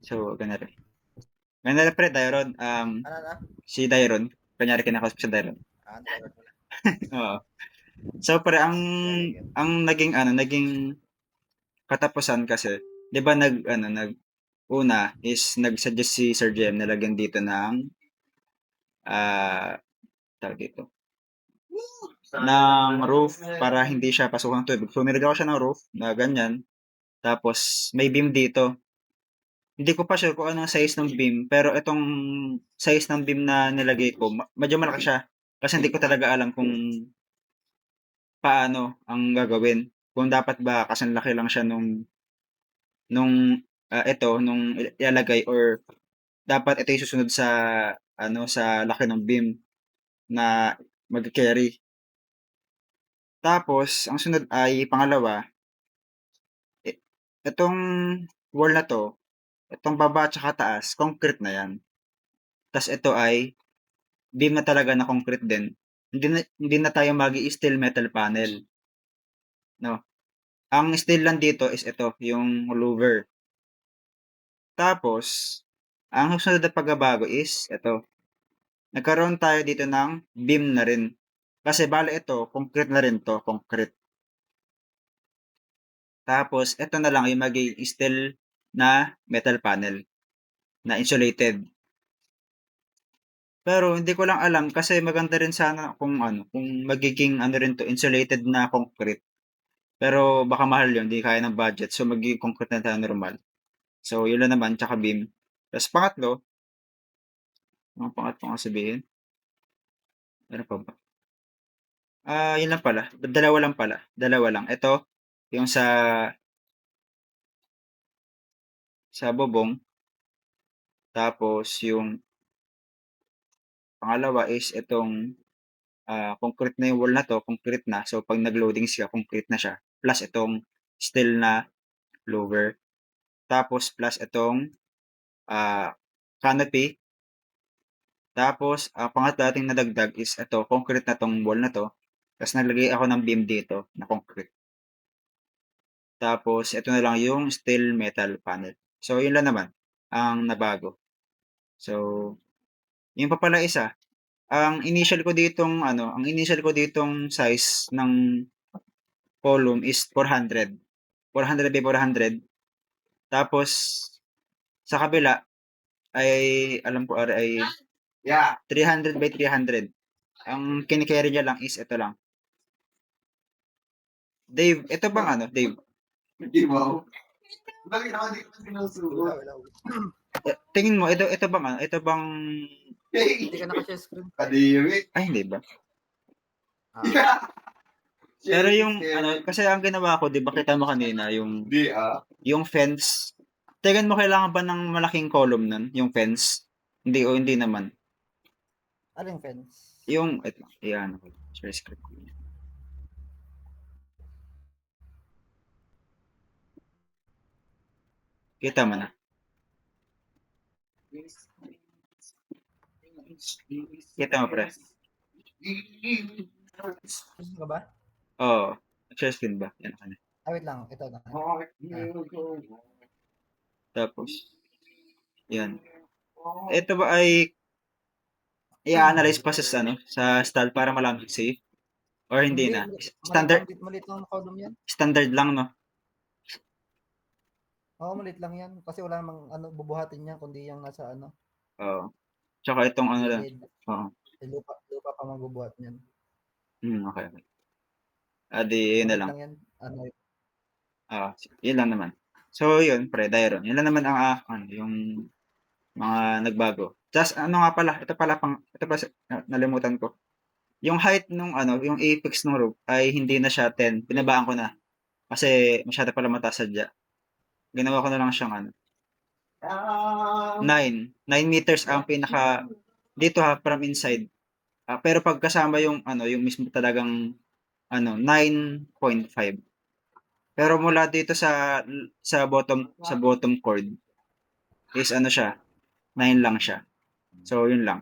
So, ganun. Ganun pre, Dairon. Ano na? Si Dairon. Kanyari kinakausap si Dairon. Driver mo na. Oo. So, pre, Sige. ang naging katapusan kasi, di ba una is nag-suggest si Sir Jem na lagyan dito ng, tawag dito, ng roof para hindi siya pasukan ng tubig. So, nilagyan ko siya ng roof na ganyan. Tapos, may beam dito. Hindi ko pa sure kung anong size ng beam, pero itong size ng beam na nilagay ko, medyo malaki siya. Kasi hindi ko talaga alam kung paano ang gagawin. Kung dapat ba kasing laki lang siya nung ilalagay or dapat ito yung susunod sa laki ng beam na mag-carry. Tapos, ang sunod ay pangalawa, i- itong wall na to, itong baba at saka taas, concrete na yan. Tas ito ay beam na talaga na concrete din. Hindi na tayo magi-steel metal panel, 'no. Ang steel lang dito is ito, yung louver. Tapos, ang susunod na pagbabago is ito, nagkaroon tayo dito ng beam na rin. Kasi bale ito, concrete na rin 'to, concrete. Tapos ito na lang yung magiging steel na metal panel na insulated. Pero hindi ko lang alam kasi maganda rin sana kung magiging rin 'to, insulated na concrete. Pero baka mahal 'yun, 'di kaya ng budget. So, magiging concrete na tayo normal. So, 'yun lang naman, tsaka beam. Tapos pangatlo, ang pangatlo kong sabihin, ano pa ba? 'Yun lang pala, dalawa lang pala, dalawa lang. Ito, yung sa bubong, tapos yung pangalawa is itong, concrete na yung wall na 'to, concrete na. So, 'pag nag-loading siya, concrete na siya. Plus itong steel na lower. Tapos plus itong, ah, canopy. Tapos, ang pangatlo nating nadagdag is ito, concrete na 'tong wall na 'to. Ta's naglagay ako ng beam dito na concrete. Tapos ito na lang yung steel metal panel. So, yun lang naman ang nabago. So, yun pa pala isa, ang initial ko ditong size ng column is 400. 400 by 400. Tapos sa kabila ay alam ko ay 300 by 300. Ang kini-carry niya lang is ito lang. Dave, ito bang Dave? Hindi mo. Bakit ako di ko sinusuot? Ilaw. Tingin mo, ito bang, Hindi ka naka-share screen. Kadiri. ay hindi ba? Ah, Pero yung, kasi ang ginawa ko, di ba kita mo kanina, Di yung fence, tingin mo kailangan ba ng malaking column nun, yung fence? Hindi o hindi naman. aling fence? Yung, ito, yan, share screen ko. Kita mo na. Kita mo, pre. Gusto ka ba? Oo. Share screen ba? Yan, ano. Wait lang. Ito na. Tapos, yan. Ito ba ay i-analyze pa sa style para malaman safe? Or hindi Hindi. na? Standard, Malit lang ang column yan. standard lang, no? Oo, malit lang yan. Kasi wala namang bubuhatin yan, kundi yung nasa Oo. Tsaka itong lang. gilid. Oo. Lupa pa magbubuhat niyan. Okay, okay. Di, yun na Malit lang. lang yan. Yun lang naman. So, yun, pre, Dairon. Yun lang naman yung mga nagbago. Just, nga pala, ito pala, nalimutan ko. Yung height yung apex ng roof ay hindi na siya 10. Binabaan ko na. Kasi masyado pala mataas sadya. Ginawa ko na lang siyang 9. 9 meters ang pinaka, dito from inside. Pero pag kasama yung mismo talagang, 9.5. Pero mula dito sa bottom chord is siya, 9 lang siya. So, yun lang.